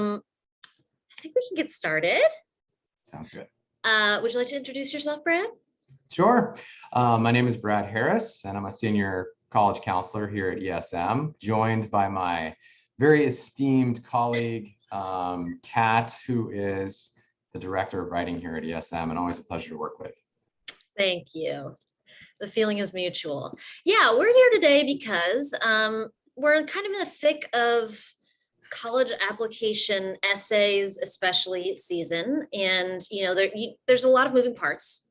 I think we can get started. Sounds good. Would you like to introduce yourself, Brad? Sure. My name is Brad Harris, and I'm a senior college counselor here at ESM, joined by my very esteemed colleague, Kat, who is the director of writing here at ESM, and always a pleasure to work with. Thank you. The feeling is mutual. Yeah, we're here today because we're kind of in the thick of college application essays, especially season. And, there's a lot of moving parts.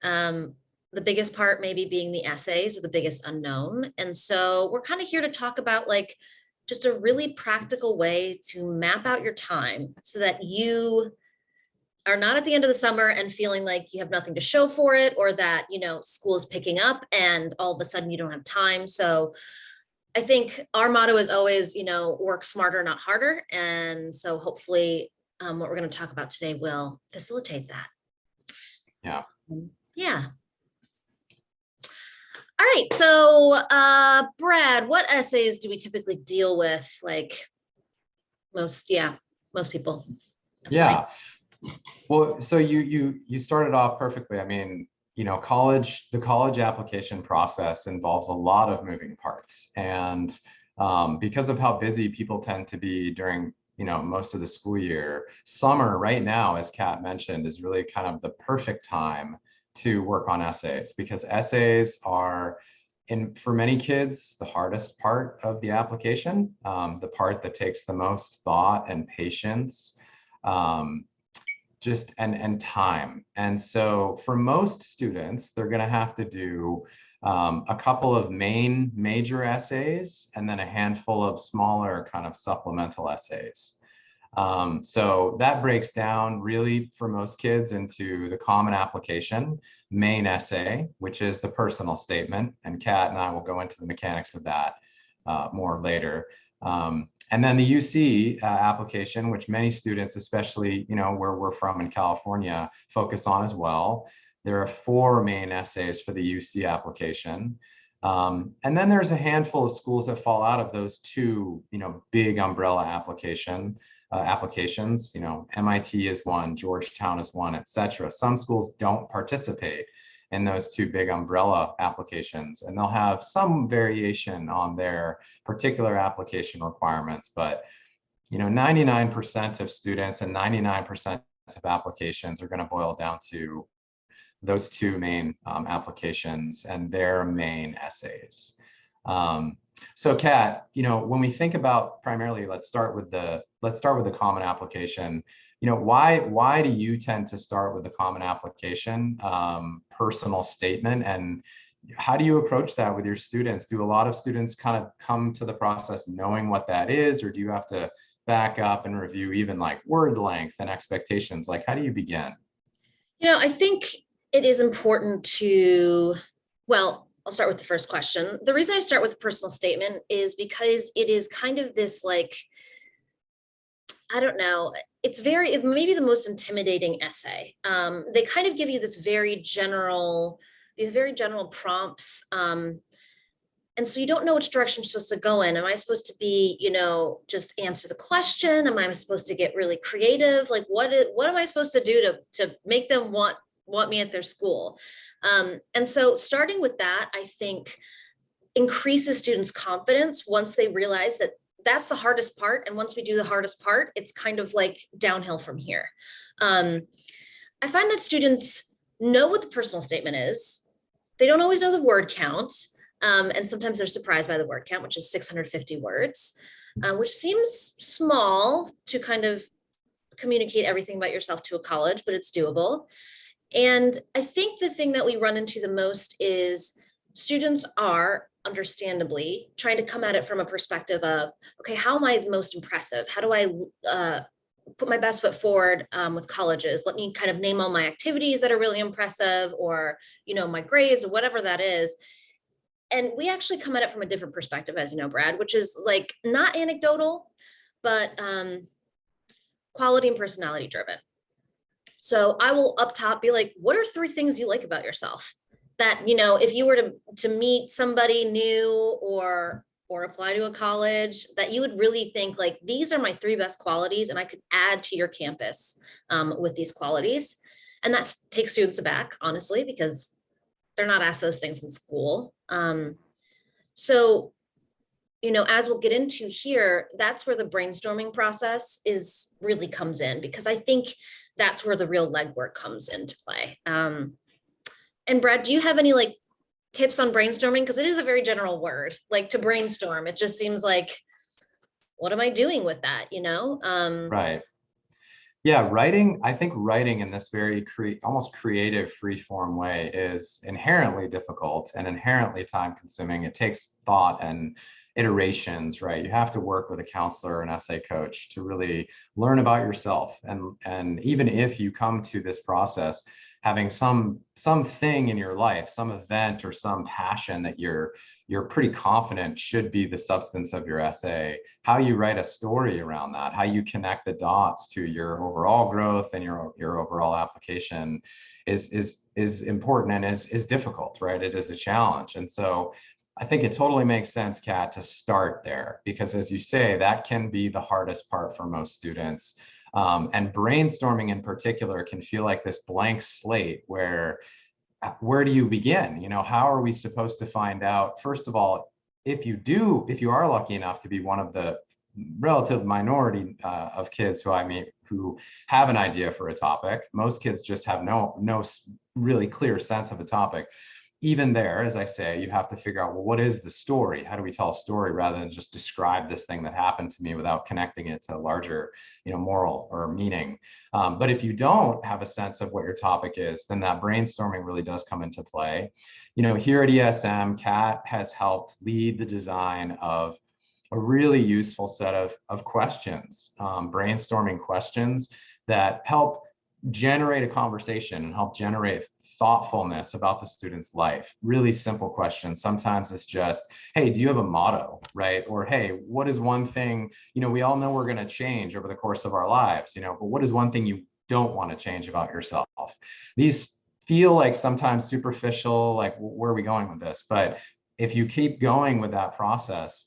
The biggest part maybe being the essays or the biggest unknown. And so we're kind of here to talk about just a really practical way to map out your time so that you are not at the end of the summer and feeling like you have nothing to show for it, or that, school is picking up and all of a sudden you don't have time. So I think our motto is always, work smarter, not harder. And so hopefully what we're going to talk about today will facilitate that. Yeah. Yeah. All right. So, Brad, what essays do we typically deal with? Most people. Yeah. Well, so you started off perfectly. I mean, the college application process involves a lot of moving parts. And because of how busy people tend to be during, most of the school year, summer right now, as Kat mentioned, is really kind of the perfect time to work on essays, because essays are, for many kids, the hardest part of the application, the part that takes the most thought and patience. And time. And so for most students, they're going to have to do a couple of major essays and then a handful of smaller kind of supplemental essays. So that breaks down really for most kids into the common application main essay, which is the personal statement. And Kat and I will go into the mechanics of that more later. And then the UC application, which many students, especially, where we're from in California, focus on as well. There are 4 main essays for the UC application. And then there's a handful of schools that fall out of those 2, big umbrella applications. MIT is one, Georgetown is one, etc. Some schools don't participate in those 2 big umbrella applications, and they'll have some variation on their particular application requirements. But 99% of students and 99% of applications are going to boil down to those 2 main applications and their main essays. So Kat, when we think about primarily, let's start with the common application. Why do you tend to start with the common application personal statement, and how do you approach that with your students? Do a lot of students kind of come to the process knowing what that is, or do you have to back up and review even word length and expectations? How do you begin? I think it is important to, I'll start with the first question. The reason I start with a personal statement is because it is kind of this I don't know, it may be the most intimidating essay. They kind of give you these very general prompts. And so you don't know which direction you're supposed to go in. Am I supposed to be, just answer the question? Am I supposed to get really creative? What am I supposed to do to make them want me at their school? And so starting with that, I think increases students' confidence once they realize that that's the hardest part. And once we do the hardest part, it's kind of downhill from here. I find that students know what the personal statement is. They don't always know the word count. And sometimes they're surprised by the word count, which is 650 words, which seems small to kind of communicate everything about yourself to a college, but it's doable. And I think the thing that we run into the most is students are understandably trying to come at it from a perspective of, okay, how am I the most impressive? How do I put my best foot forward with colleges? Let me kind of name all my activities that are really impressive, or, my grades, or whatever that is. And we actually come at it from a different perspective, as you know, Brad, which is not anecdotal, but quality and personality driven. So I will up top be like, what are 3 things you like about yourself? That, if you were to meet somebody new or or apply to a college that you would really think like, these are my 3 best qualities and I could add to your campus with these qualities. And that takes students aback, honestly, because they're not asked those things in school. So, as we'll get into here, that's where the brainstorming process really comes in, because I think that's where the real legwork comes into play. And Brad, do you have any like tips on brainstorming? Because it is a very general word, like to brainstorm. It just seems like, what am I doing with that? Right. Yeah, I think writing in this very almost creative free form way is inherently difficult and inherently time consuming. It takes thought and iterations, right? You have to work with a counselor or an essay coach to really learn about yourself. And even if you come to this process having something in your life, some event or some passion that you're pretty confident should be the substance of your essay, how you write a story around that, how you connect the dots to your overall growth and your overall application is important and is difficult, right? It is a challenge. And so I think it totally makes sense, Kat, to start there, because as you say, that can be the hardest part for most students. And brainstorming in particular can feel like this blank slate where do you begin? How are we supposed to find out, first of all, if you are lucky enough to be one of the relative minority of kids who I meet who have an idea for a topic. Most kids just have no really clear sense of a topic. Even there, as I say, you have to figure out, well, what is the story? How do we tell a story rather than just describe this thing that happened to me without connecting it to larger, moral or meaning? But if you don't have a sense of what your topic is, then that brainstorming really does come into play. Here at ESM, Kat has helped lead the design of a really useful set of questions, brainstorming questions that help generate a conversation and help generate thoughtfulness about the student's life. Really simple questions. Sometimes it's just, hey, do you have a motto, right? Or, hey, what is one thing, we all know we're going to change over the course of our lives, but what is one thing you don't want to change about yourself? These feel like sometimes superficial, like, where are we going with this? But if you keep going with that process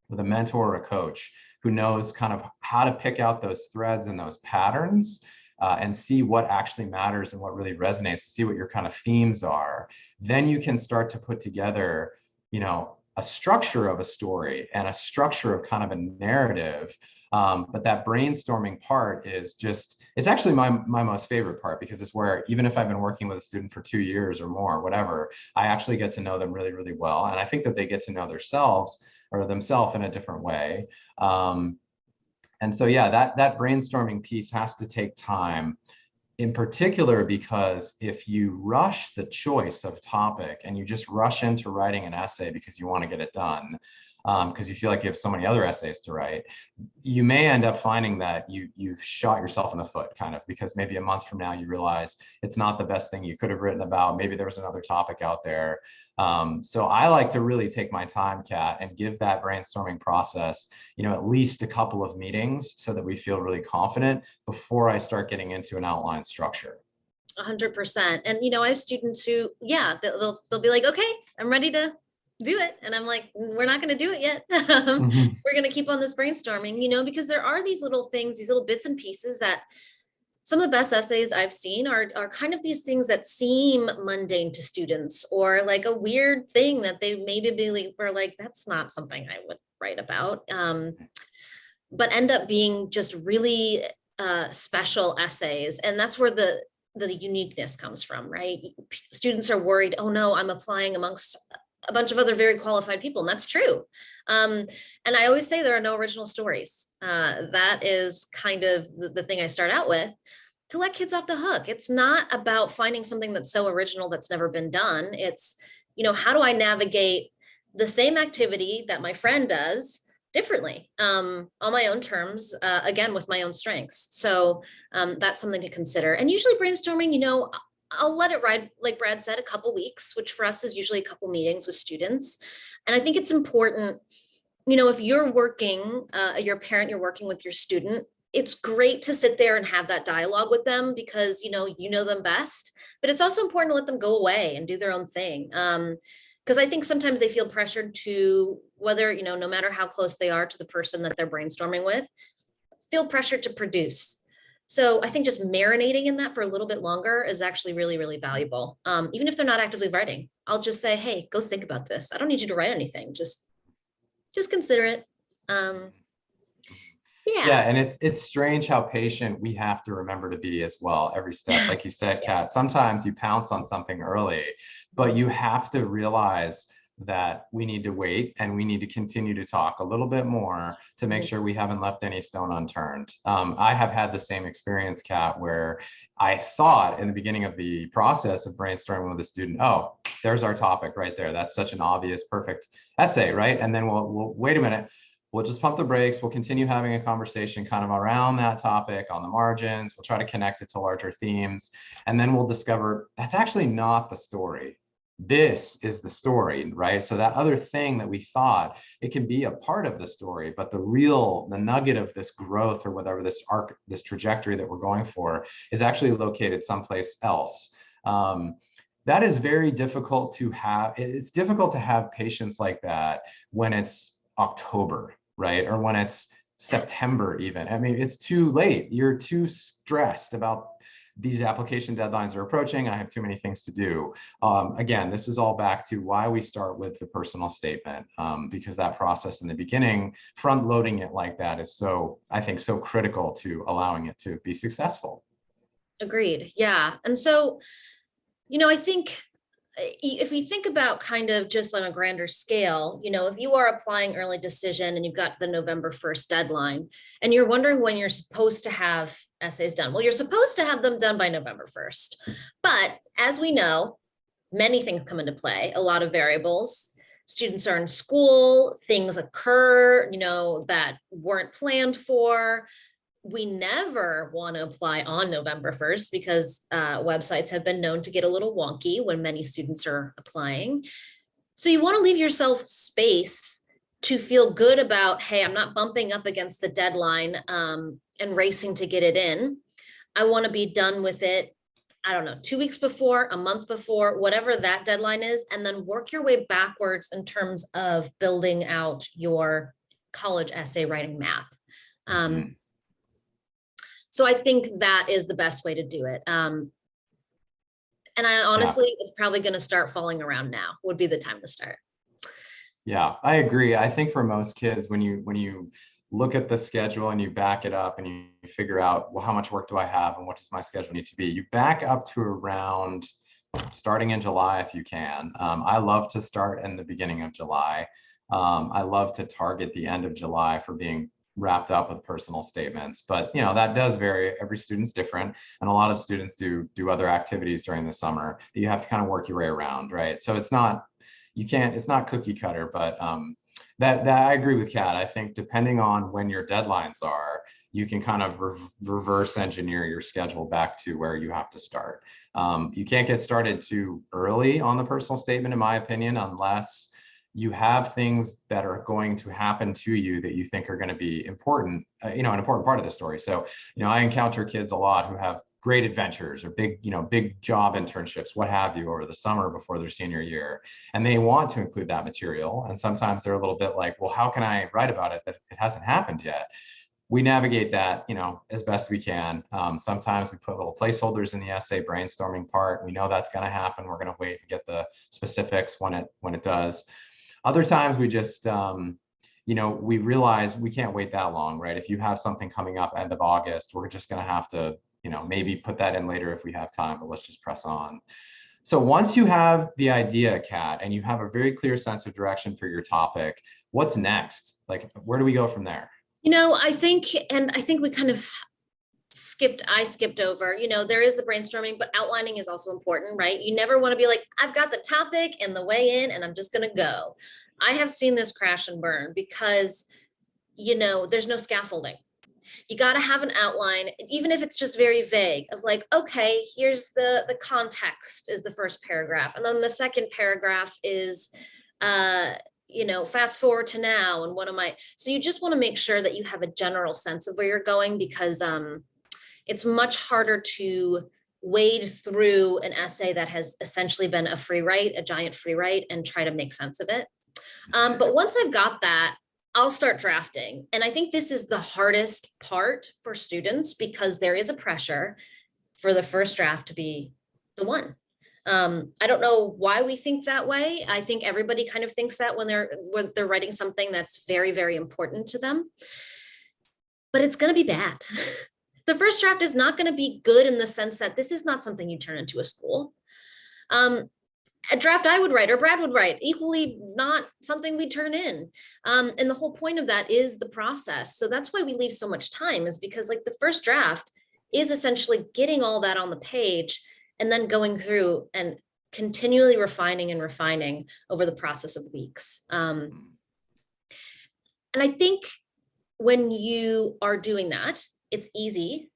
with a mentor or a coach who knows kind of how to pick out those threads and those patterns, and see what actually matters and what really resonates, see what your kind of themes are, then you can start to put together, a structure of a story and a structure of kind of a narrative. But that brainstorming part is it's actually my most favorite part, because it's where, even if I've been working with a student for 2 years or more, whatever, I actually get to know them really, really well. And I think that they get to know themselves in a different way. And so, yeah, that brainstorming piece has to take time, in particular, because if you rush the choice of topic and you just rush into writing an essay because you want to get it done, because you feel like you have so many other essays to write, you may end up finding that you've shot yourself in the foot, kind of, because maybe a month from now you realize it's not the best thing you could have written about. Maybe there was another topic out there. So I like to really take my time, Kat, and give that brainstorming process, at least a couple of meetings so that we feel really confident before I start getting into an outline structure. 100%. And, I have students who, yeah, they'll be like, okay, I'm ready to do it. And I'm like, we're not going to do it yet. We're going to keep on this brainstorming, because there are these little things, these little bits and pieces that some of the best essays I've seen are kind of these things that seem mundane to students, or like a weird thing that they maybe were like, that's not something I would write about, but end up being just really special essays. And that's where the uniqueness comes from, right? Students are worried, oh no, I'm applying amongst a bunch of other very qualified people. And that's true. And I always say there are no original stories. That is kind of the thing I start out with, to let kids off the hook. It's not about finding something that's so original that's never been done. It's, how do I navigate the same activity that my friend does differently, on my own terms, again, with my own strengths. So that's something to consider. And usually brainstorming, I'll let it ride, like Brad said, a couple weeks, which for us is usually a couple meetings with students. And I think it's important, if you're working, you're a parent, you're working with your student, it's great to sit there and have that dialogue with them, because, you know them best, but it's also important to let them go away and do their own thing. Because I think sometimes they feel pressured to, whether, no matter how close they are to the person that they're brainstorming with, feel pressured to produce. So I think just marinating in that for a little bit longer is actually really, really valuable. Even if they're not actively writing, I'll just say, hey, go think about this. I don't need you to write anything. Just consider it. Yeah, Yeah. and it's strange how patient we have to remember to be as well. Every step, like you said, Kat, sometimes you pounce on something early, but you have to realize that we need to wait and we need to continue to talk a little bit more to make sure we haven't left any stone unturned. I have had the same experience, Kat, where I thought in the beginning of the process of brainstorming with a student, oh, there's our topic right there. That's such an obvious, perfect essay, right? And then we'll wait a minute. We'll just pump the brakes. We'll continue having a conversation kind of around that topic on the margins. We'll try to connect it to larger themes. And then we'll discover that's actually not the story. This is the story, right? So that other thing that we thought, it can be a part of the story, but the nugget of this growth or whatever this arc, this trajectory that we're going for is actually located someplace else. That is very difficult to have. It's difficult to have patience like that when it's October, right? Or when it's September even. I mean, it's too late. You're too stressed about these application deadlines are approaching. I have too many things to do. Again, this is all back to why we start with the personal statement, because that process in the beginning, front loading it like that is so, I think, so critical to allowing it to be successful. Agreed. Yeah. And so, I think if we think about kind of just on a grander scale, if you are applying early decision and you've got the November 1st deadline and you're wondering when you're supposed to have essays done, well, you're supposed to have them done by November 1st. But as we know, many things come into play, a lot of variables. Students are in school, things occur, that weren't planned for. We never want to apply on November 1st because websites have been known to get a little wonky when many students are applying. So you want to leave yourself space to feel good about, hey, I'm not bumping up against the deadline and racing to get it in. I want to be done with it, I don't know, 2 weeks before, a month before, whatever that deadline is, and then work your way backwards in terms of building out your college essay writing map. So I think that is the best way to do it. And I honestly, it's probably going to start falling around now would be the time to start. Yeah, I agree. I think for most kids, when you look at the schedule and you back it up and you figure out, well, how much work do I have and what does my schedule need to be? You back up to around starting in July if you can. I love to start in the beginning of July. I love to target the end of July for being wrapped up with personal statements, but that does vary. Every student's different, and a lot of students do other activities during the summer that you have to kind of work your way around, right? So it's not cookie cutter, but that I agree with Kat. I think depending on when your deadlines are, you can kind of reverse engineer your schedule back to where you have to start. You can't get started too early on the personal statement, in my opinion, unless you have things that are going to happen to you that you think are going to be important, an important part of the story. So, I encounter kids a lot who have great adventures or big job internships, what have you, over the summer before their senior year. And they want to include that material. And sometimes they're a little bit like, well, how can I write about it that it hasn't happened yet? We navigate that, as best we can. Sometimes we put little placeholders in the essay brainstorming part. We know that's going to happen. We're going to wait and get the specifics when it does. Other times we just, we realize we can't wait that long, right? If you have something coming up end of August, we're just going to have to, maybe put that in later if we have time, but let's just press on. So once you have the idea, Kat, and you have a very clear sense of direction for your topic, what's next? Like, where do we go from there? I think we kind of I skipped over, there is the brainstorming, but outlining is also important, right? You never want to be like, I've got the topic and the way in and I'm just going to go. I have seen this crash and burn because, there's no scaffolding. You got to have an outline, even if it's just very vague, of like, okay, here's the context is the first paragraph. And then the second paragraph is, fast forward to now. And so you just want to make sure that you have a general sense of where you're going, because it's much harder to wade through an essay that has essentially been a free write, a giant free write, and try to make sense of it. But once I've got that, I'll start drafting. And I think this is the hardest part for students because there is a pressure for the first draft to be the one. I don't know why we think that way. I think everybody kind of thinks that when they're writing something that's very, very important to them, but it's going to be bad. The first draft is not going to be good in the sense that this is not something you turn into a school. A draft I would write or Brad would write, equally not something we turn in. And the whole point of that is the process. So that's why we leave so much time, is because like the first draft is essentially getting all that on the page and then going through and continually refining and refining over the process of weeks. And I think when you are doing that, it's easy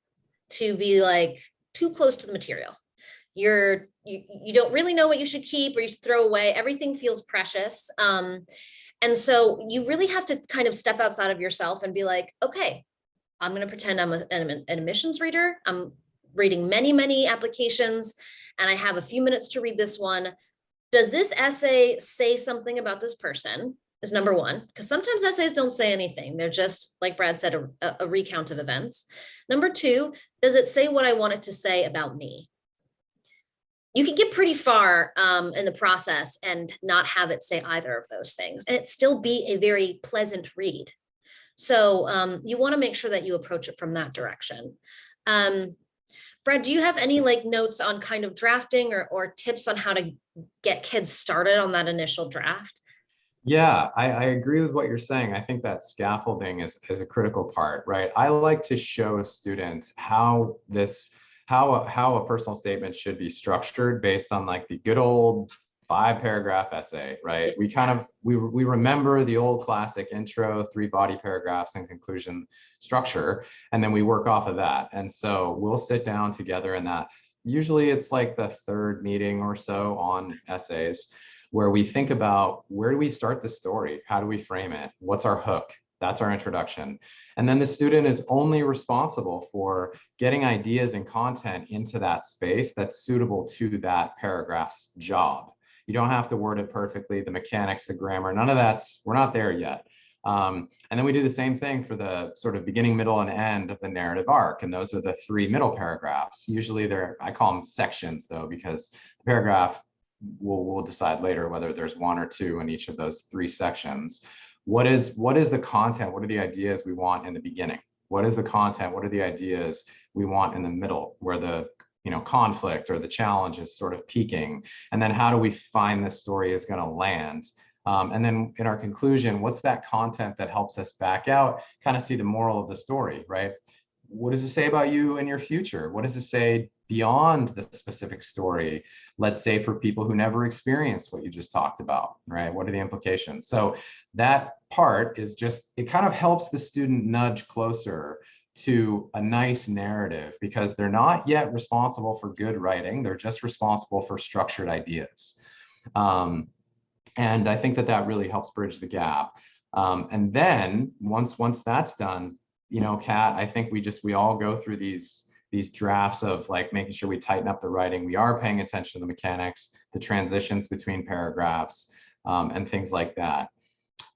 to be like too close to the material. You don't really know what you should keep or you should throw away. Everything feels precious. And so you really have to kind of step outside of yourself and be like, okay, I'm going to pretend I'm an admissions reader. I'm reading many, many applications, and I have a few minutes to read this one. Does this essay say something about this person? Is number one, because sometimes essays don't say anything. They're just, like Brad said, a recount of events. Number two, does it say what I want it to say about me? You can get pretty far in the process and not have it say either of those things, and it still be a very pleasant read. So you want to make sure that you approach it from that direction. Brad, do you have any like notes on kind of drafting or tips on how to get kids started on that initial draft? Yeah, I agree with what you're saying. I think that scaffolding is a critical part, right? I like to show students how a personal statement should be structured based on like the good old 5-paragraph essay, right? We remember the old classic intro, 3 body paragraphs and conclusion structure, and then we work off of that. And so we'll sit down together in that. Usually it's like the 3rd meeting or so on essays, where we think about where do we start the story? How do we frame it? What's our hook? That's our introduction. And then the student is only responsible for getting ideas and content into that space that's suitable to that paragraph's job. You don't have to word it perfectly, the mechanics, the grammar, none of we're not there yet. And then we do the same thing for the sort of beginning, middle, and end of the narrative arc. And those are the 3 middle paragraphs. Usually I call them sections though, because the paragraph, we'll decide later whether there's 1 or 2 in each of those 3 sections. What is the content? What are the ideas we want in the beginning? What is the content? What are the ideas we want in the middle, where the conflict or the challenge is sort of peaking? And then how do we find this story is going to land? And then in our conclusion, what's that content that helps us back out, kind of see the moral of the story, right? What does it say about you in your future? What does it say beyond the specific story? Let's say for people who never experienced what you just talked about, right? What are the implications? So that part is just, it kind of helps the student nudge closer to a nice narrative, because they're not yet responsible for good writing. They're just responsible for structured ideas. And I think that really helps bridge the gap. And then once that's done, Kat, I think we all go through these drafts of like making sure we tighten up the writing. We are paying attention to the mechanics, the transitions between paragraphs, and things like that.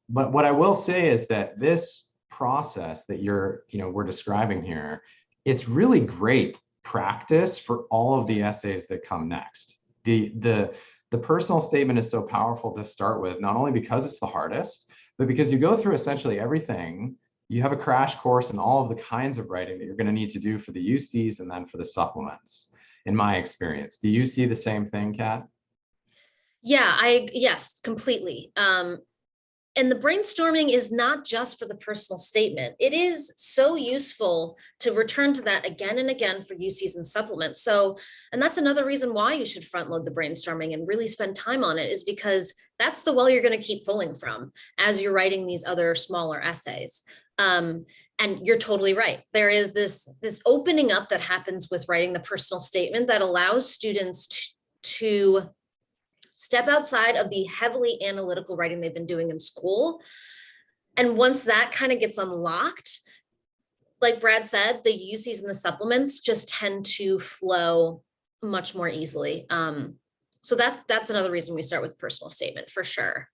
But what I will say is that this process that we're describing here, it's really great practice for all of the essays that come next. The personal statement is so powerful to start with, not only because it's the hardest, but because you go through essentially everything. You have a crash course in all of the kinds of writing that you're going to need to do for the UCs and then for the supplements, in my experience. Do you see the same thing, Kat? Yeah, yes, completely. And the brainstorming is not just for the personal statement. It is so useful to return to that again and again for UCs and supplements. And that's another reason why you should front load the brainstorming and really spend time on it, is because that's the well you're going to keep pulling from as you're writing these other smaller essays. And you're totally right. There is this opening up that happens with writing the personal statement that allows students to step outside of the heavily analytical writing they've been doing in school. And once that kind of gets unlocked, like Brad said, the UCs and the supplements just tend to flow much more easily. So that's another reason we start with personal statement for sure.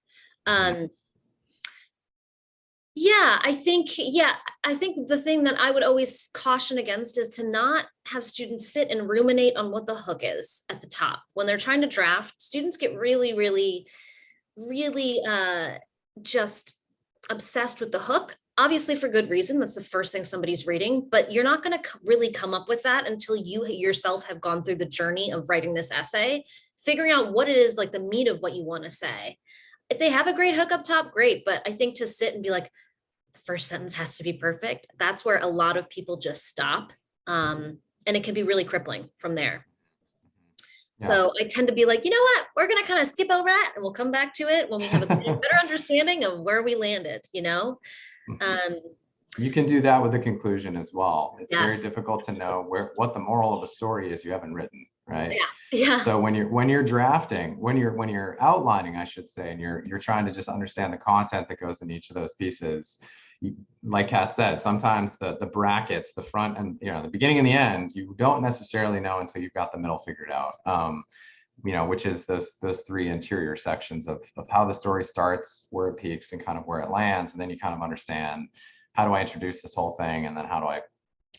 Yeah, I think the thing that I would always caution against is to not have students sit and ruminate on what the hook is at the top. When they're trying to draft, students get really, really, really just obsessed with the hook. Obviously for good reason, that's the first thing somebody's reading, but you're not going to really come up with that until you yourself have gone through the journey of writing this essay, figuring out what it is, like the meat of what you want to say. If they have a great hook up top, great. But I think to sit and be like, the first sentence has to be perfect, that's where a lot of people just stop. And it can be really crippling from there. Yeah. So I tend to be like, you know what, we're going to kind of skip over that and we'll come back to it when we have a better understanding of where we landed, you know? You can do that with the conclusion as well. It's Yes. very difficult to know what the moral of a story is you haven't written, right? Yeah. So when you're drafting, when you're outlining, I should say, and you're trying to just understand the content that goes in each of those pieces, like Kat said, sometimes the brackets, the front and the beginning and the end, you don't necessarily know until you've got the middle figured out. Which is those three interior sections of how the story starts, where it peaks, and kind of where it lands, and then you kind of understand, how do I introduce this whole thing, and then how do I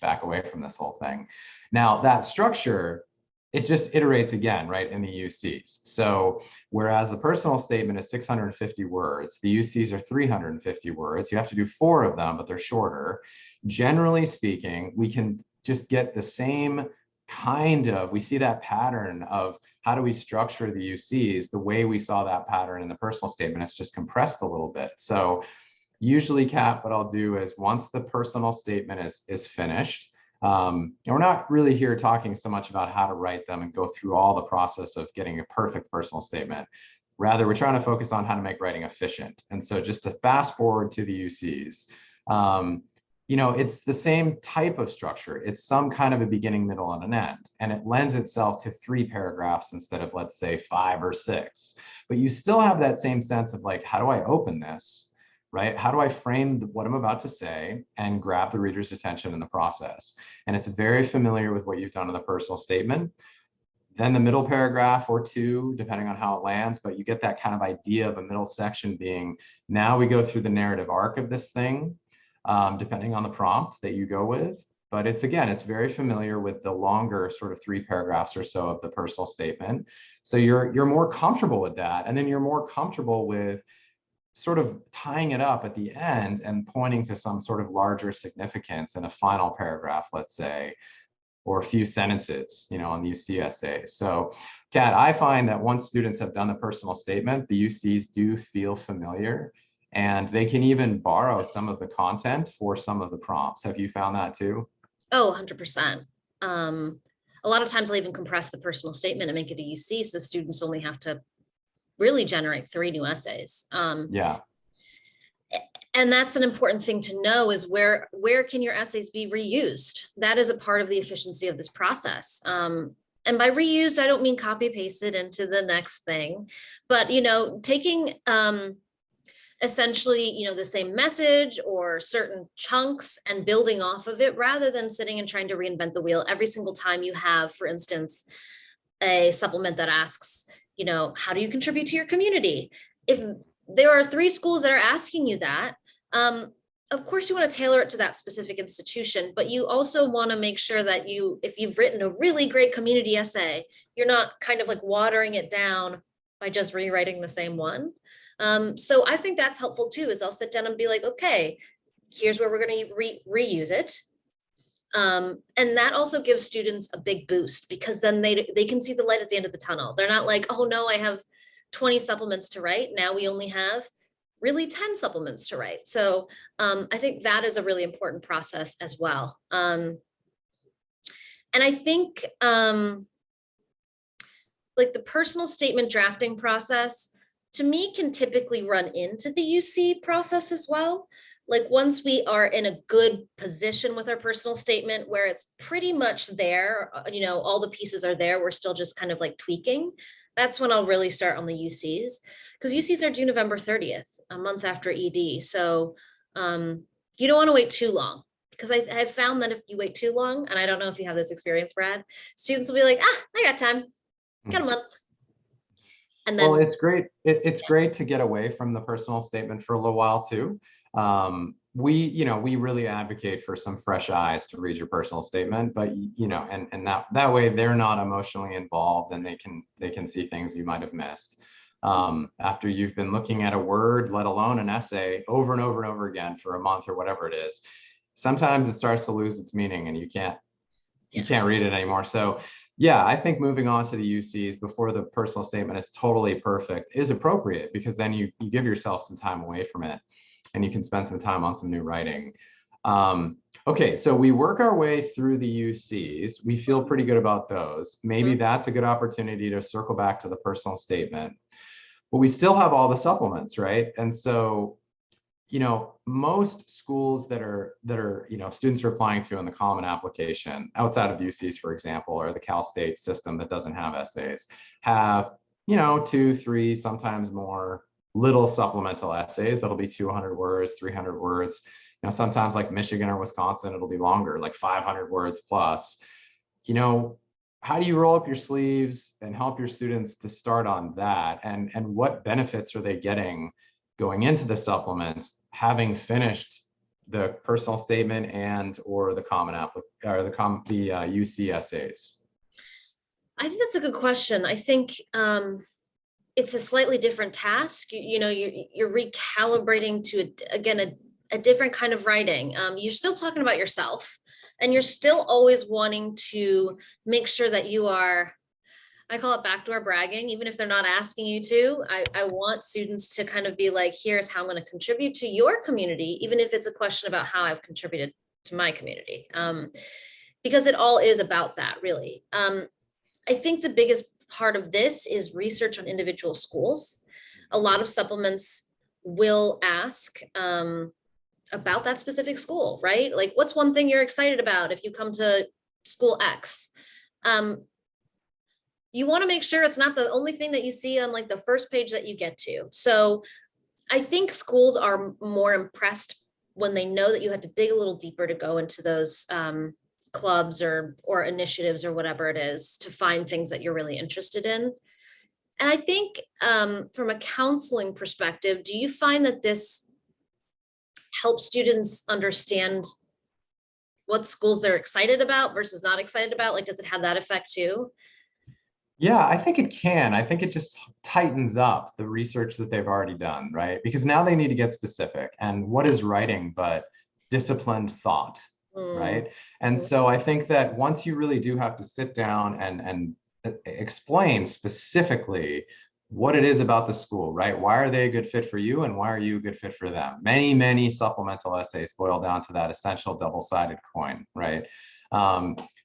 back away from this whole thing. Now that structure, it just iterates again, right, in the UCs. So whereas the personal statement is 650 words, the UCs are 350 words. You have to do 4 of them, but they're shorter. Generally speaking, we can just get the same we see that pattern of how do we structure the UCs the way we saw that pattern in the personal statement. It's just compressed a little bit. So usually, Kat, what I'll do is once the personal statement is finished, and we're not really here talking so much about how to write them and go through all the process of getting a perfect personal statement. Rather, we're trying to focus on how to make writing efficient. And so just to fast forward to the UCs, it's the same type of structure. It's some kind of a beginning, middle, and an end. And it lends itself to 3 paragraphs instead of, let's say, 5 or 6. But you still have that same sense of like, how do I open this? Right? How do I frame what I'm about to say and grab the reader's attention in the process? And it's very familiar with what you've done in the personal statement. Then the middle paragraph or 2, depending on how it lands, but you get that kind of idea of a middle section being, now we go through the narrative arc of this thing, depending on the prompt that you go with. But it's very familiar with the longer sort of 3 paragraphs or so of the personal statement. So you're more comfortable with that. And then you're more comfortable with sort of tying it up at the end and pointing to some sort of larger significance in a final paragraph, let's say, or a few sentences, on the UC essay. So, Kat, I find that once students have done the personal statement, the UCs do feel familiar, and they can even borrow some of the content for some of the prompts. Have you found that too? Oh, 100%. A lot of times I'll even compress the personal statement and make it a UC, so students only have to really generate 3 new essays. Yeah. And that's an important thing to know, is where can your essays be reused? That is a part of the efficiency of this process. And by reused, I don't mean copy pasted into the next thing, but taking essentially the same message or certain chunks and building off of it, rather than sitting and trying to reinvent the wheel every single time you have, for instance, a supplement that asks, how do you contribute to your community? If there are 3 schools that are asking you that, of course you want to tailor it to that specific institution, but you also want to make sure that if you've written a really great community essay, you're not kind of like watering it down by just rewriting the same one. So I think that's helpful too, is I'll sit down and be like, okay, here's where we're going to reuse it. And that also gives students a big boost, because then they can see the light at the end of the tunnel. They're not like, oh no, I have 20 supplements to write. Now we only have really 10 supplements to write. So I think that is a really important process as well. And I think like the personal statement drafting process, to me, can typically run into the UC process as well. Like once we are in a good position with our personal statement where it's pretty much there, all the pieces are there, we're still just kind of like tweaking. That's when I'll really start on the UCs, because UCs are due November 30th, a month after ED. So you don't want to wait too long, because I've found that if you wait too long, and I don't know if you have this experience, Brad, students will be like, I got time, got a month. And Well, then it's great. It's great to get away from the personal statement for a little while too. We really advocate for some fresh eyes to read your personal statement, but and that way they're not emotionally involved and they can see things you might have missed. After you've been looking at a word, let alone an essay, over and over and over again for a month or whatever it is, sometimes it starts to lose its meaning and you can't read it anymore. So yeah, I think moving on to the UCs before the personal statement is totally perfect is appropriate, because then you give yourself some time away from it and you can spend some time on some new writing. Okay, so we work our way through the UCs. We feel pretty good about those. Maybe that's a good opportunity to circle back to the personal statement. But we still have all the supplements, right? And so most schools that are students are applying to in the common application outside of UCs, for example, or the Cal State system that doesn't have essays, have 2, 3, sometimes more little supplemental essays that'll be 200 words, 300 words. Sometimes like Michigan or Wisconsin, it'll be longer, like 500 words plus. How do you roll up your sleeves and help your students to start on that? And what benefits are they getting going into the supplement, having finished the personal statement and or the common UC essays? I think that's a good question. I think it's a slightly different task. You're recalibrating to a different kind of writing. You're still talking about yourself, and you're still always wanting to make sure that you are, I call it backdoor bragging, even if they're not asking you to. I want students to kind of be like, here's how I'm going to contribute to your community, even if it's a question about how I've contributed to my community. Because it all is about that, really. I think the biggest part of this is research on individual schools. A lot of supplements will ask about that specific school, right? Like, what's one thing you're excited about if you come to school X? You want to make sure it's not the only thing that you see on like the first page that you get to. So I think schools are more impressed when they know that you have to dig a little deeper to go into those clubs or initiatives or whatever it is to find things that you're really interested in. And I think from a counseling perspective, do you find that this helps students understand what schools they're excited about versus not excited about? Like, does it have that effect too? Yeah, I think it can. I think it just tightens up the research that they've already done, right? Because now they need to get specific. And what is writing but disciplined thought, right? And so I think that once you really do have to sit down and explain specifically what it is about the school, right? Why are they a good fit for you and why are you a good fit for them? Many, many supplemental essays boil down to that essential double-sided coin, right?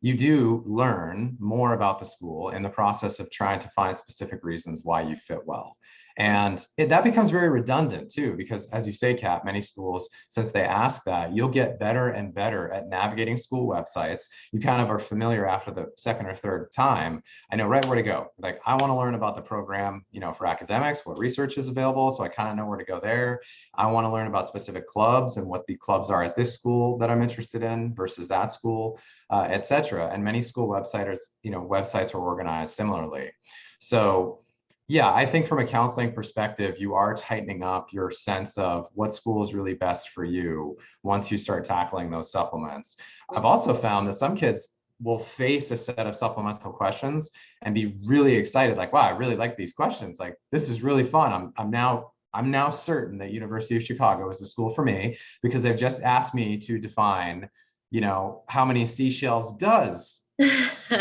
You do learn more about the school in the process of trying to find specific reasons why you fit well. And that becomes very redundant too, because as you say, Kat, many schools, since they ask that, you'll get better and better at navigating school websites. You kind of are familiar after the second or third time. I know right where to go. Like, I want to learn about the program, for academics, what research is available. So I kind of know where to go there. I want to learn about specific clubs and what the clubs are at this school that I'm interested in versus that school, et cetera. And many school websites are organized similarly. So yeah, I think from a counseling perspective, you are tightening up your sense of what school is really best for you once you start tackling those supplements. I've also found that some kids will face a set of supplemental questions and be really excited, like, wow, I really like these questions. Like, this is really fun. I'm now certain that University of Chicago is the school for me because they've just asked me to define, how many seashells does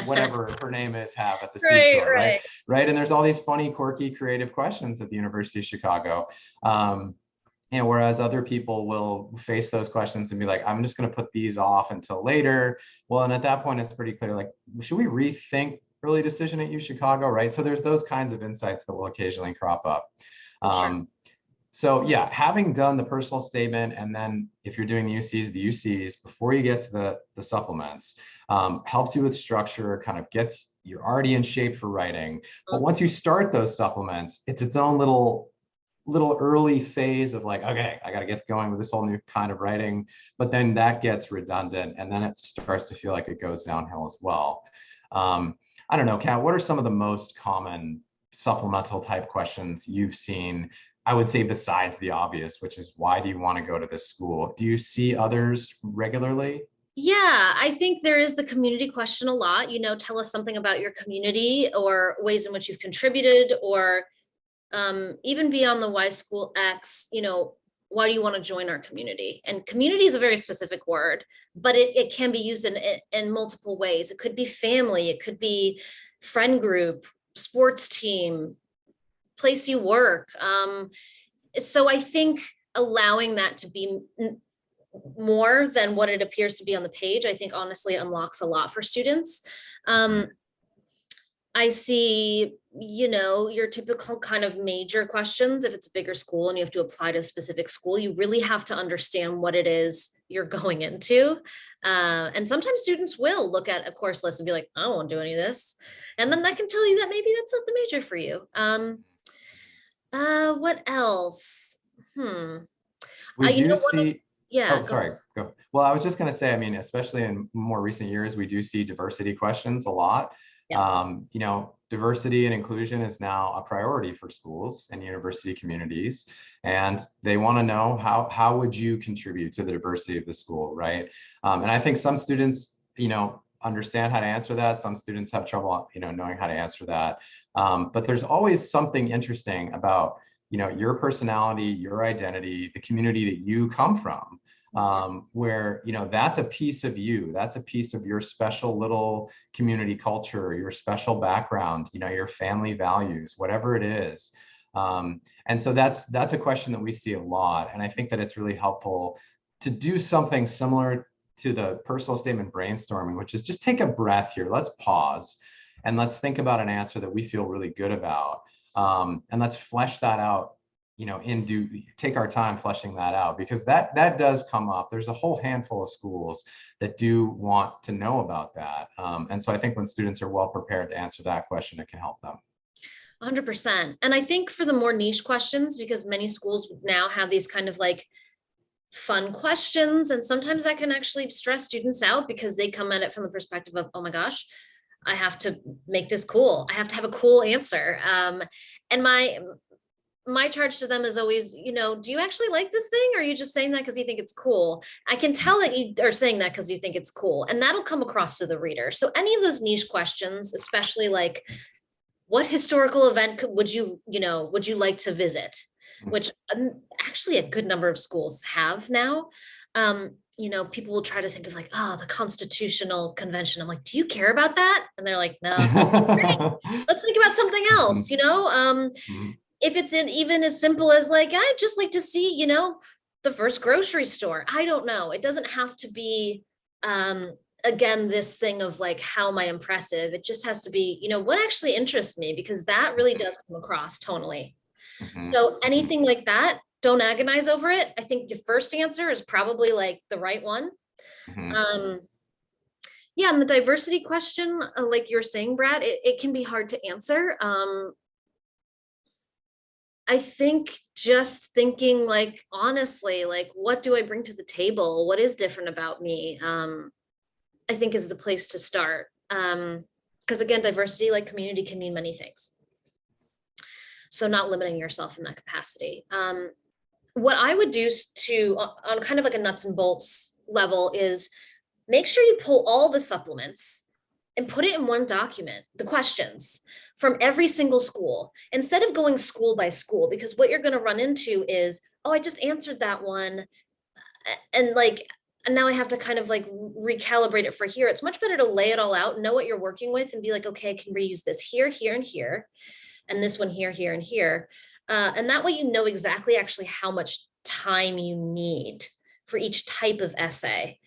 whatever her name is have at the seashore, right? And there's all these funny, quirky, creative questions at the University of Chicago. Whereas other people will face those questions and be like, I'm just going to put these off until later. Well, and at that point, it's pretty clear, like, should we rethink early decision at U Chicago, right? So there's those kinds of insights that will occasionally crop up. Sure. So yeah, having done the personal statement, and then if you're doing the UCs before you get to the supplements, helps you with structure, kind of gets you're already in shape for writing. But once you start those supplements, it's its own little little early phase of like, okay, I got to get going with this whole new kind of writing, but then that gets redundant and then it starts to feel like it goes downhill as well. I don't know, Kat, what are some of the most common supplemental type questions you've seen? I would say besides the obvious, which is why do you want to go to this school? Do you see others regularly? Yeah, I think there is the community question a lot. Tell us something about your community or ways in which you've contributed, or even beyond the why school X, why do you want to join our community? And community is a very specific word, but it can be used in multiple ways. It could be family, it could be friend group, sports team, place you work. So I think allowing that to be more than what it appears to be on the page, I think honestly unlocks a lot for students. I see, your typical kind of major questions. If it's a bigger school and you have to apply to a specific school, you really have to understand what it is you're going into. And sometimes students will look at a course list and be like, I don't want to do any of this. And then that can tell you that maybe that's not the major for you. What else? We do One of, see, yeah, oh, go. sorry, go. Well, I was just going to say, I mean, especially in more recent years, we do see diversity questions a lot. Yeah. Diversity and inclusion is now a priority for schools and university communities, and they want to know how would you contribute to the diversity of the school, right? And I think some students, understand how to answer that. Some students have trouble, knowing how to answer that. But there's always something interesting about, your personality, your identity, the community that you come from. Where that's a piece of you, that's a piece of your special little community culture, your special background, your family values, whatever it is. And so that's a question that we see a lot, and I think that it's really helpful to do something similar to the personal statement brainstorming, which is just take a breath here, let's pause and let's think about an answer that we feel really good about, and let's flesh that out, take our time fleshing that out, because that does come up. There's a whole handful of schools that do want to know about that. And so I think when students are well prepared to answer that question, it can help them. 100%. And I think for the more niche questions, because many schools now have these kind of like fun questions, and sometimes that can actually stress students out because they come at it from the perspective of, oh my gosh, I have to make this cool. I have to have a cool answer. And my charge to them is always, do you actually like this thing? Or are you just saying that because you think it's cool? I can tell that you are saying that because you think it's cool, and that'll come across to the reader. So any of those niche questions, especially like, what historical event would you like to visit? Which actually a good number of schools have now. People will try to think of like, the Constitutional Convention. I'm like, do you care about that? And they're like, no. Let's think about something else, if it's even as simple as like, I'd just like to see, the first grocery store. I don't know. It doesn't have to be, again, this thing of like, how am I impressive? It just has to be, what actually interests me, because that really does come across tonally. So anything like that, don't agonize over it. I think your first answer is probably like the right one. Yeah, and the diversity question, like you're saying, Brad, it can be hard to answer. I think just thinking like, honestly, like, what do I bring to the table? What is different about me? I think is the place to start. Because again, diversity, like community, can mean many things. So not limiting yourself in that capacity. What I would do on kind of like a nuts and bolts level is make sure you pull all the supplements and put it in one document, the questions from every single school, instead of going school by school, because what you're going to run into is, oh, I just answered that one. And now I have to kind of like recalibrate it for here. It's much better to lay it all out, know what you're working with, and be like, okay, I can reuse this here, here, and here, and this one here, here, and here. And that way you know exactly actually how much time you need for each type of essay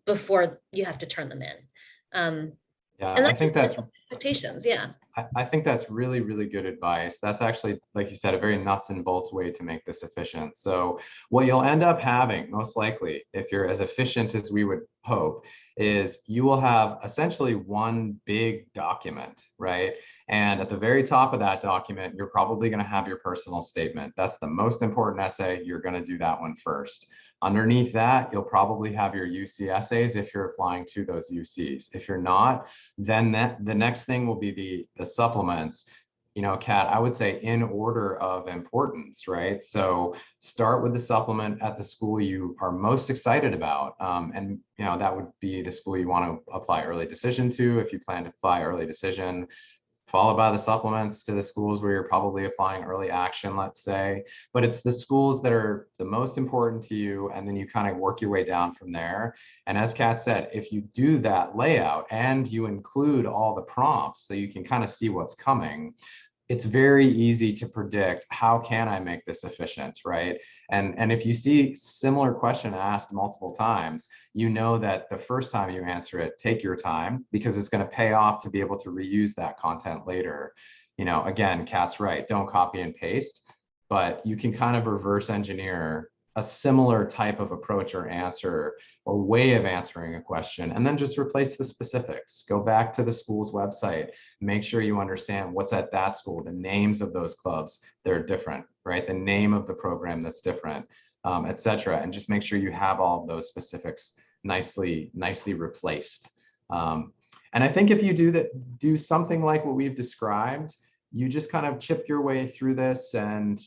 before you have to turn them in. Yeah, And I that think just that's sets up expectations. Yeah. I think that's really, really good advice. That's actually, like you said, a very nuts and bolts way to make this efficient. So what you'll end up having, most likely, if you're as efficient as we would hope, is you will have essentially one big document, right? And at the very top of that document, you're probably going to have your personal statement. That's the most important essay. You're going to do that one first. Underneath that, you'll probably have your UC essays if you're applying to those UCs. If you're not, then the next thing will be the supplements. You know, Kat, I would say in order of importance, right? So start with the supplement at the school you are most excited about. And, you know, that would be the school you want to apply early decision to if you plan to apply early decision, followed by the supplements to the schools where you're probably applying early action, let's say. But it's the schools that are the most important to you, and then you kind of work your way down from there. And as Kat said, if you do that layout and you include all the prompts so you can kind of see what's coming, it's very easy to predict how can I make this efficient, right? And if you see similar question asked multiple times, you know that the first time you answer it, take your time, because it's going to pay off to be able to reuse that content later. You know, again, Kat's right, don't copy and paste, but you can kind of reverse engineer a similar type of approach or answer or way of answering a question, and then just replace the specifics. Go back to the school's website, make sure you understand what's at that school, the names of those clubs, they're different, right? The name of the program that's different, et cetera. And just make sure you have all of those specifics nicely replaced. And I think if you do something like what we've described, you just kind of chip your way through this, and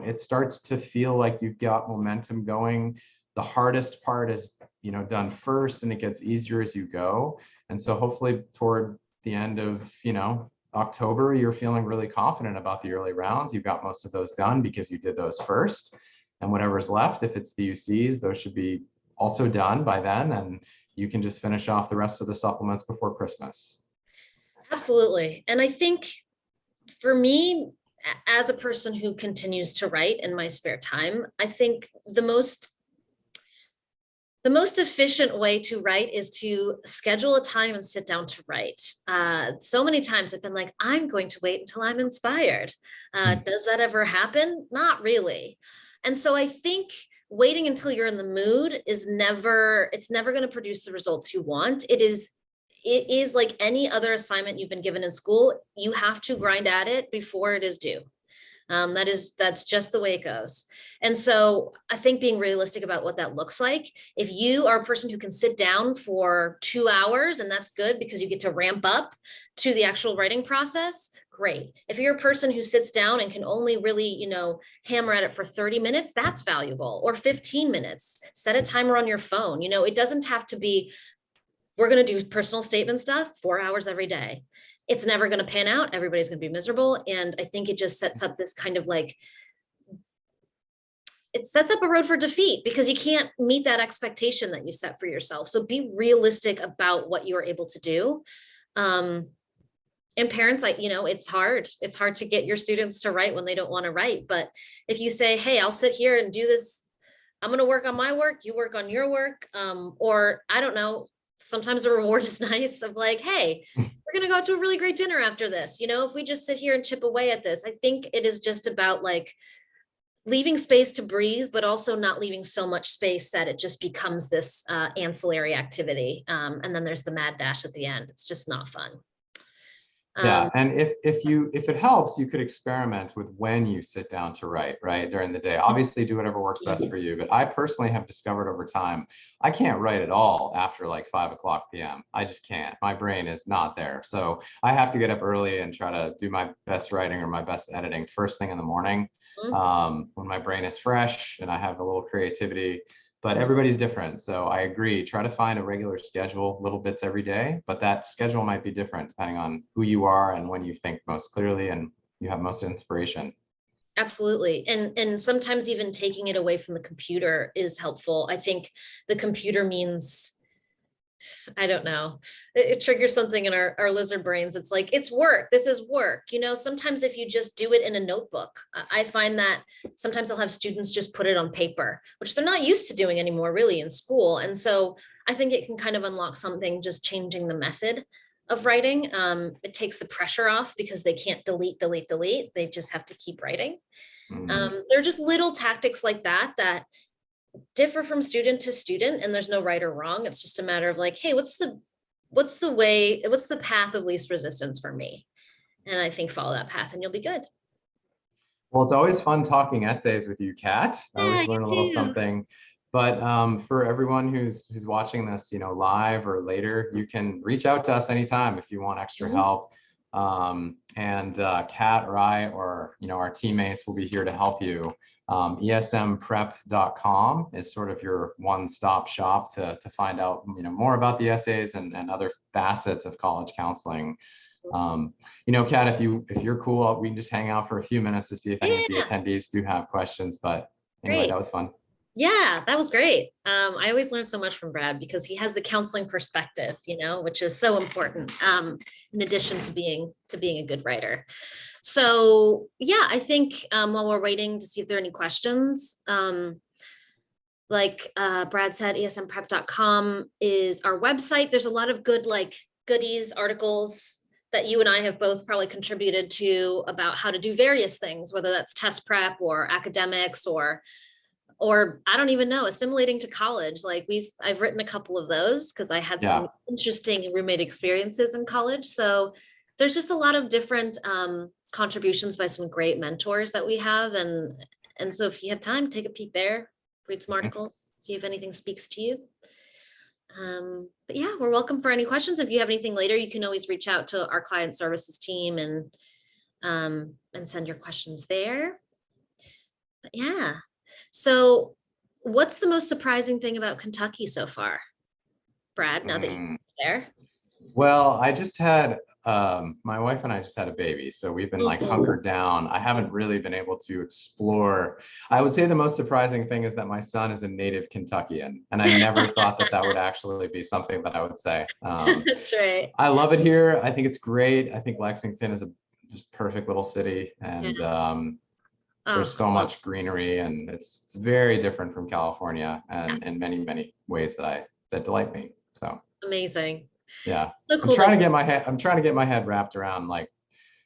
it starts to feel like you've got momentum going. The hardest part is, you know, done first, and it gets easier as you go. And so hopefully toward the end of, you know, October, you're feeling really confident about the early rounds. You've got most of those done because you did those first. And whatever's left, if it's the UCs, those should be also done by then. And you can just finish off the rest of the supplements before Christmas. Absolutely. And I think for me, as a person who continues to write in my spare time, I think the most efficient way to write is to schedule a time and sit down to write. So many times I've been like, I'm going to wait until I'm inspired. Does that ever happen? Not really. And so I think waiting until you're in the mood it's never going to produce the results you want. It is like any other assignment you've been given in school. You have to grind at it before it is due. That's just the way it goes. And so I think being realistic about what that looks like, if you are a person who can sit down for 2 hours, and that's good because you get to ramp up to the actual writing process, great. If you're a person who sits down and can only really, you know, hammer at it for 30 minutes, that's valuable, or 15 minutes. Set a timer on your phone. You know, it doesn't have to be, we're going to do personal statement stuff 4 hours every day. It's never going to pan out. Everybody's going to be miserable. And I think it just sets up this kind of like, it sets up a road for defeat because you can't meet that expectation that you set for yourself. So be realistic about what you're able to do. And parents, you know, it's hard to get your students to write when they don't want to write. But if you say, hey, I'll sit here and do this, I'm going to work on my work, you work on your work. Or I don't know, sometimes a reward is nice of like, hey, we're going to go out to a really great dinner after this. You know, if we just sit here and chip away at this, I think it is just about like leaving space to breathe, but also not leaving so much space that it just becomes this ancillary activity. And then there's the mad dash at the end. It's just not fun. Yeah, and if it helps, you could experiment with when you sit down to write, right, during the day. Obviously, do whatever works best for you. But I personally have discovered over time, I can't write at all after like 5 o'clock p.m. I just can't. My brain is not there. So I have to get up early and try to do my best writing or my best editing first thing in the morning, when my brain is fresh and I have a little creativity. But everybody's different. So I agree, try to find a regular schedule, little bits every day, but that schedule might be different depending on who you are and when you think most clearly and you have most inspiration. Absolutely. And sometimes even taking it away from the computer is helpful. I think the computer means, I don't know, it triggers something in our lizard brains. It's like, it's work. This is work. You know, sometimes if you just do it in a notebook, I find that sometimes I'll have students just put it on paper, which they're not used to doing anymore really in school. And so I think it can kind of unlock something, just changing the method of writing. It takes the pressure off because they can't delete. They just have to keep writing. There are just little tactics like that that differ from student to student, and there's no right or wrong. It's just a matter of like, hey, what's the path of least resistance for me? And I think follow that path and you'll be good. Well, it's always fun talking essays with you, Kat. I always learn a little something. But for everyone who's watching this, live or later, you can reach out to us anytime if you want extra help. Kat or I or our teammates will be here to help you. ESMprep.com is sort of your one-stop shop to find out more about the essays and other facets of college counseling. Kat, if you're cool, we can just hang out for a few minutes to see if any of the attendees do have questions. But anyway, that was fun. Yeah, that was great. I always learn so much from Brad because he has the counseling perspective, which is so important, in addition to being a good writer. So yeah, I think while we're waiting to see if there are any questions, like Brad said, esmprep.com is our website. There's a lot of good goodies, articles that you and I have both probably contributed to about how to do various things, whether that's test prep or academics or I don't even know, assimilating to college. I've written a couple of those because I had some interesting roommate experiences in college. So there's just a lot of different contributions by some great mentors that we have. And so if you have time, take a peek there, read some articles, see if anything speaks to you. But yeah, we're welcome for any questions. If you have anything later, you can always reach out to our client services team and send your questions there. But yeah. So what's the most surprising thing about Kentucky so far, Brad, now that you're there? Well, I just had, my wife and I just had a baby, so we've been hunkered down. I haven't really been able to explore. I would say the most surprising thing is that my son is a native Kentuckian, and I never thought that would actually be something that I would say. That's right. I love it here. I think it's great. I think Lexington is a just perfect little city, and there's so much greenery, and it's very different from California, and in many, many ways that delight me. So amazing. Yeah. So cool. I'm trying to get my head wrapped around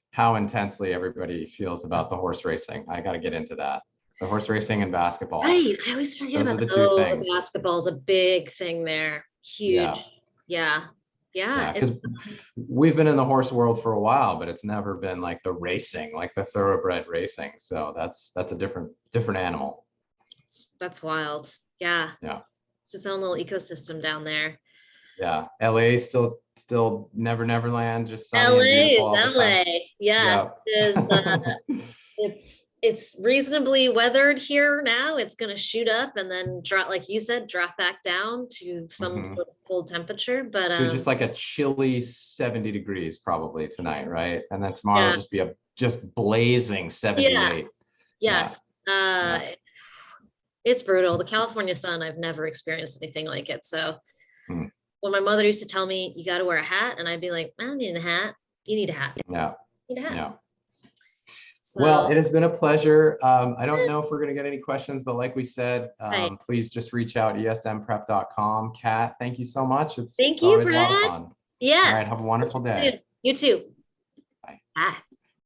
how intensely everybody feels about the horse racing. I got to get into that. The horse racing and basketball. Right. I always forget about the two things. Basketball is a big thing there. Huge. Yeah. Because we've been in the horse world for a while, but it's never been like the racing, like the thoroughbred racing. So that's a different animal. That's wild. Yeah. Yeah. It's its own little ecosystem down there. Yeah. LA still Neverland, just sunny LA and beautiful is LA. Yes. It's reasonably weathered here now. It's going to shoot up and then drop, like you said, drop back down to some sort of cold temperature. But so just like a chilly 70 degrees probably tonight, right? And then tomorrow will just be a blazing 78. Yes. It's brutal. The California sun, I've never experienced anything like it. So when my mother used to tell me you got to wear a hat, and I'd be like, I don't need a hat. You need a hat. Yeah. You need a hat. Yeah. So, well, it has been a pleasure. I don't know if we're going to get any questions, but like we said, please just reach out, esmprep.com. Kat, thank you so much. It's thank you, always Brad. a lot of fun. Yes. All right. Have a wonderful day. You too. Bye. Bye.